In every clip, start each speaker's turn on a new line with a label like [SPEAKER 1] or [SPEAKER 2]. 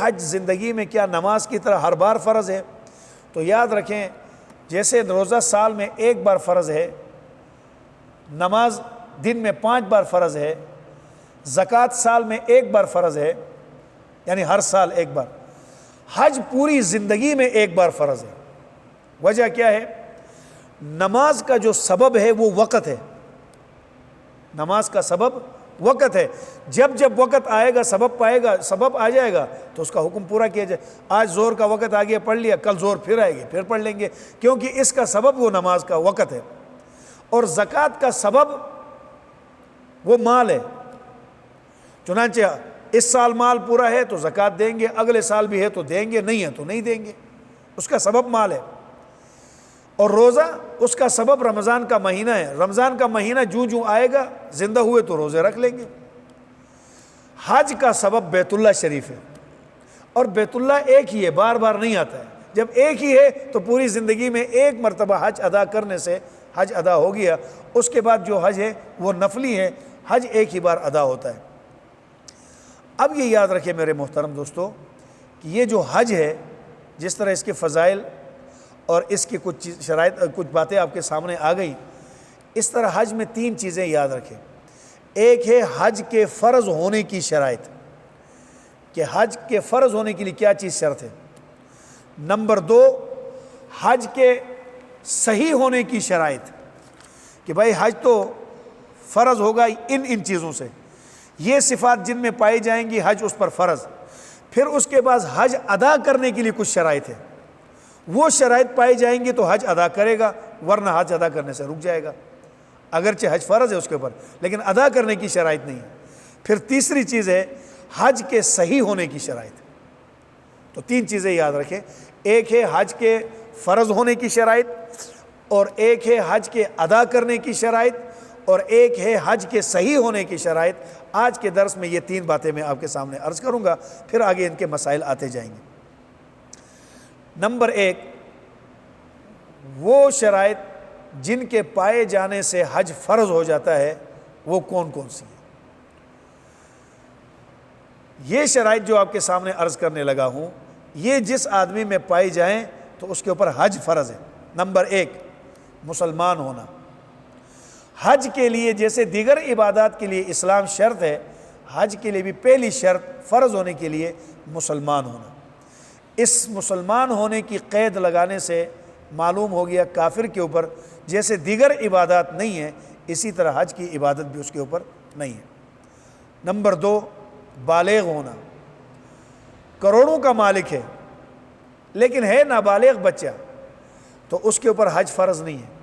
[SPEAKER 1] حج زندگی میں کیا نماز کی طرح ہر بار فرض ہے؟ تو یاد رکھیں، جیسے روزہ سال میں ایک بار فرض ہے، نماز دن میں 5 بار فرض ہے، زکوٰۃ سال میں ایک بار فرض ہے، یعنی ہر سال ایک بار، حج پوری زندگی میں ایک بار فرض ہے۔ وجہ کیا ہے؟ نماز کا جو سبب ہے وہ وقت ہے، نماز کا سبب وقت ہے۔ جب جب وقت آئے گا، سبب آ جائے گا تو اس کا حکم پورا کیا جائے۔ آج زور کا وقت آ گیا، پڑھ لیا، کل زور پھر آئے گی، پھر پڑھ لیں گے، کیونکہ اس کا سبب وہ نماز کا وقت ہے۔ اور زکوٰۃ کا سبب وہ مال ہے، چنانچہ اس سال مال پورا ہے تو زکوٰۃ دیں گے، اگلے سال بھی ہے تو دیں گے، نہیں ہے تو نہیں دیں گے، اس کا سبب مال ہے۔ اور روزہ، اس کا سبب رمضان کا مہینہ ہے، رمضان کا مہینہ جو آئے گا زندہ ہوئے تو روزے رکھ لیں گے۔ حج کا سبب بیت اللہ شریف ہے، اور بیت اللہ ایک ہی ہے، بار بار نہیں آتا ہے۔ جب ایک ہی ہے تو پوری زندگی میں ایک مرتبہ حج ادا کرنے سے حج ادا ہو گیا، اس کے بعد جو حج ہے وہ نفلی ہے، حج ایک ہی بار ادا ہوتا ہے۔ اب یہ یاد رکھیں میرے محترم دوستو کہ یہ جو حج ہے، جس طرح اس کے فضائل اور اس کی کچھ شرائط، کچھ باتیں آپ کے سامنے آ گئیں، اس طرح حج میں 3 چیزیں یاد رکھیں۔ ایک ہے حج کے فرض ہونے کی شرائط، کہ حج کے فرض ہونے کے لیے کیا چیز شرط ہے۔ نمبر 2، حج کے صحیح ہونے کی شرائط، کہ بھائی حج تو فرض ہوگا ان چیزوں سے، یہ صفات جن میں پائی جائیں گی حج اس پر فرض۔ پھر اس کے بعد حج ادا کرنے کے لیے کچھ شرائط ہے، وہ شرائط پائی جائیں گی تو حج ادا کرے گا، ورنہ حج ادا کرنے سے رک جائے گا، اگرچہ حج فرض ہے اس کے اوپر، لیکن ادا کرنے کی شرائط نہیں ہے۔ پھر تیسری چیز ہے حج کے صحیح ہونے کی شرائط۔ تو 3 چیزیں یاد رکھیں، ایک ہے حج کے فرض ہونے کی شرائط، اور ایک ہے حج کے ادا کرنے کی شرائط، اور ایک ہے حج کے صحیح ہونے کی شرائط۔ آج کے درس میں یہ 3 باتیں میں آپ کے سامنے عرض کروں گا، پھر آگے ان کے مسائل آتے جائیں گے۔ نمبر 1، وہ شرائط جن کے پائے جانے سے حج فرض ہو جاتا ہے وہ کون کون سی ہیں؟ یہ شرائط جو آپ کے سامنے عرض کرنے لگا ہوں، یہ جس آدمی میں پائی جائیں تو اس کے اوپر حج فرض ہے۔ نمبر 1، مسلمان ہونا۔ حج کے لیے جیسے دیگر عبادات کے لیے اسلام شرط ہے، حج کے لیے بھی پہلی شرط فرض ہونے کے لیے مسلمان ہونا۔ اس مسلمان ہونے کی قید لگانے سے معلوم ہو گیا کافر کے اوپر جیسے دیگر عبادات نہیں ہیں، اسی طرح حج کی عبادت بھی اس کے اوپر نہیں ہے۔ نمبر 2، بالغ ہونا۔ کروڑوں کا مالک ہے لیکن ہے نابالغ بچہ تو اس کے اوپر حج فرض نہیں ہے،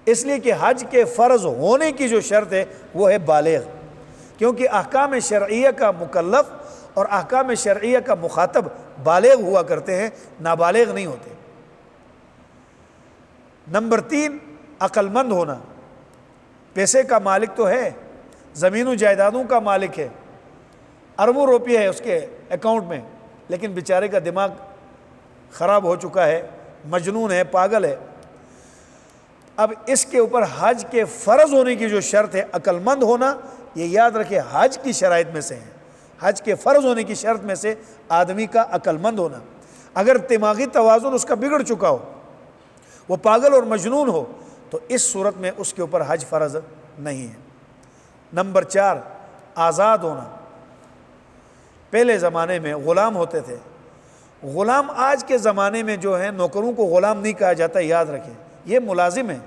[SPEAKER 1] اس لیے کہ حج کے فرض ہونے کی جو شرط ہے وہ ہے بالغ، کیونکہ احکام شرعیہ کا مکلف اور احکام شرعیہ کا مخاطب بالغ ہوا کرتے ہیں، نابالغ نہیں ہوتے۔ نمبر 3، عقل مند ہونا۔ پیسے کا مالک تو ہے، زمین و جائیدادوں کا مالک ہے، اربوں روپیہ ہے اس کے اکاؤنٹ میں، لیکن بیچارے کا دماغ خراب ہو چکا ہے، مجنون ہے، پاگل ہے۔ اب اس کے اوپر حج کے فرض ہونے کی جو شرط ہے عقل مند ہونا، یہ یاد رکھے حج کی شرائط میں سے ہے، حج کے فرض ہونے کی شرط میں سے آدمی کا عقل مند ہونا۔ اگر دماغی توازن اس کا بگڑ چکا ہو، وہ پاگل اور مجنون ہو، تو اس صورت میں اس کے اوپر حج فرض نہیں ہے۔ نمبر 4، آزاد ہونا۔ پہلے زمانے میں غلام ہوتے تھے، غلام آج کے زمانے میں جو ہیں نوکروں کو غلام نہیں کہا جاتا، یاد رکھیں، یہ ملازم ہیں،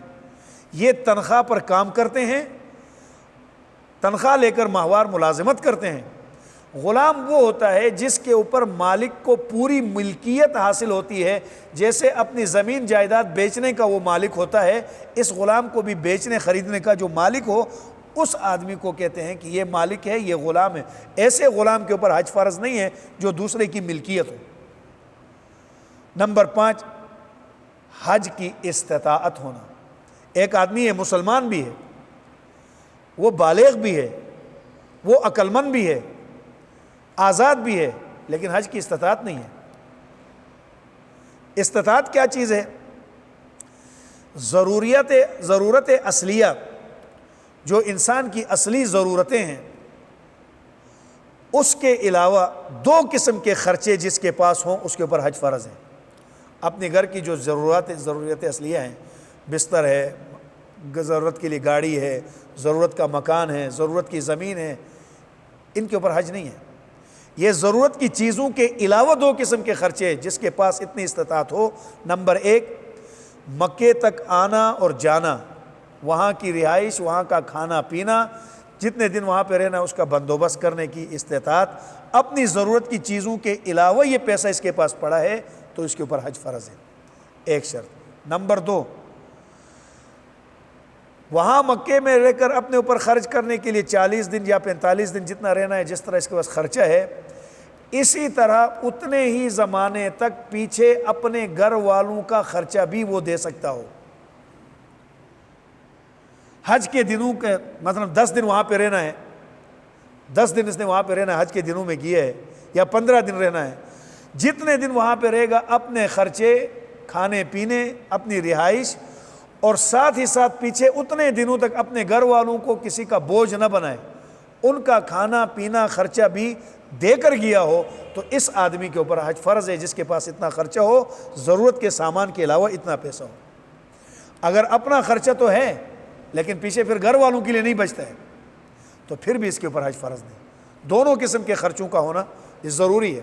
[SPEAKER 1] یہ تنخواہ پر کام کرتے ہیں، تنخواہ لے کر ماہوار ملازمت کرتے ہیں۔ غلام وہ ہوتا ہے جس کے اوپر مالک کو پوری ملکیت حاصل ہوتی ہے، جیسے اپنی زمین جائیداد بیچنے کا وہ مالک ہوتا ہے، اس غلام کو بھی بیچنے خریدنے کا جو مالک ہو، اس آدمی کو کہتے ہیں کہ یہ مالک ہے، یہ غلام ہے۔ ایسے غلام کے اوپر حج فرض نہیں ہے جو دوسرے کی ملکیت ہو۔ نمبر 5، حج کی استطاعت ہونا۔ ایک آدمی ہے، مسلمان بھی ہے، وہ بالغ بھی ہے، وہ عقل مند بھی ہے، آزاد بھی ہے، لیکن حج کی استطاعت نہیں ہے۔ استطاعت کیا چیز ہے؟ ضرورت اصلیہ، جو انسان کی اصلی ضرورتیں ہیں اس کے علاوہ 2 قسم کے خرچے جس کے پاس ہوں اس کے اوپر حج فرض ہے۔ اپنے گھر کی جو ضرورت اصلیہ ہیں، بستر ہے، ضرورت کے لیے گاڑی ہے، ضرورت کا مکان ہے، ضرورت کی زمین ہے، ان کے اوپر حج نہیں ہے۔ یہ ضرورت کی چیزوں کے علاوہ 2 قسم کے خرچے جس کے پاس اتنی استطاعت ہو۔ نمبر 1، مکے تک آنا اور جانا، وہاں کی رہائش، وہاں کا کھانا پینا، جتنے دن وہاں پہ رہنا اس کا بندوبست کرنے کی استطاعت، اپنی ضرورت کی چیزوں کے علاوہ یہ پیسہ اس کے پاس پڑا ہے تو اس کے اوپر حج فرض ہے، ایک شرط۔ نمبر 2، وہاں مکے میں رہ کر اپنے اوپر خرچ کرنے کے لیے 40 دن یا 45 دن جتنا رہنا ہے، جس طرح اس کے پاس خرچہ ہے، اسی طرح اتنے ہی زمانے تک پیچھے اپنے گھر والوں کا خرچہ بھی وہ دے سکتا ہو۔ حج کے دنوں کے مطلب 10 دن وہاں پہ رہنا ہے، 10 دن اس نے وہاں پہ رہنا ہے، حج کے دنوں میں کیا ہے، یا 15 دن رہنا ہے، جتنے دن وہاں پہ رہے گا اپنے خرچے، کھانے پینے، اپنی رہائش، اور ساتھ ہی ساتھ پیچھے اتنے دنوں تک اپنے گھر والوں کو کسی کا بوجھ نہ بنائے، ان کا کھانا پینا خرچہ بھی دے کر گیا ہو، تو اس آدمی کے اوپر حج فرض ہے جس کے پاس اتنا خرچہ ہو، ضرورت کے سامان کے علاوہ اتنا پیسہ ہو۔ اگر اپنا خرچہ تو ہے لیکن پیچھے پھر گھر والوں کے لیے نہیں بچتا ہے تو پھر بھی اس کے اوپر حج فرض نہیں۔ دونوں قسم کے خرچوں کا ہونا یہ ضروری ہے۔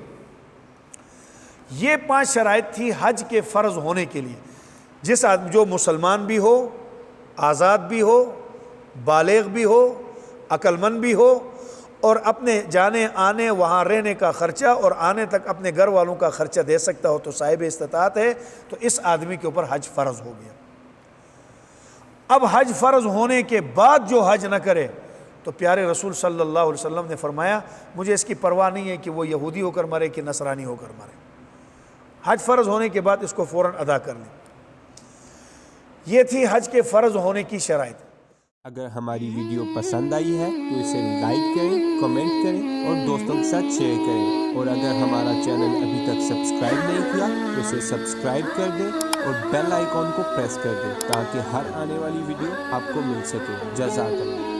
[SPEAKER 1] یہ 5 شرائط تھی حج کے فرض ہونے کے لیے۔ جس آدمی جو مسلمان بھی ہو، آزاد بھی ہو، بالغ بھی ہو، عقل مند بھی ہو، اور اپنے جانے آنے وہاں رہنے کا خرچہ اور آنے تک اپنے گھر والوں کا خرچہ دے سکتا ہو تو صاحب استطاعت ہے، تو اس آدمی کے اوپر حج فرض ہو گیا۔ اب حج فرض ہونے کے بعد جو حج نہ کرے تو پیارے رسول صلی اللہ علیہ وسلم نے فرمایا مجھے اس کی پرواہ نہیں ہے کہ وہ یہودی ہو کر مرے کہ نصرانی ہو کر مرے، حج فرض ہونے کے بعد اس کو فوراً ادا کر لیں۔ یہ تھی حج کے فرض ہونے کی شرائط۔
[SPEAKER 2] اگر ہماری ویڈیو پسند آئی ہے تو اسے لائک کریں، کمنٹ کریں اور دوستوں کے ساتھ شیئر کریں، اور اگر ہمارا چینل ابھی تک سبسکرائب نہیں کیا تو اسے سبسکرائب کر دیں اور بیل آئیکن کو پریس کر دیں تاکہ ہر آنے والی ویڈیو آپ کو مل سکے۔ جزاک اللہ۔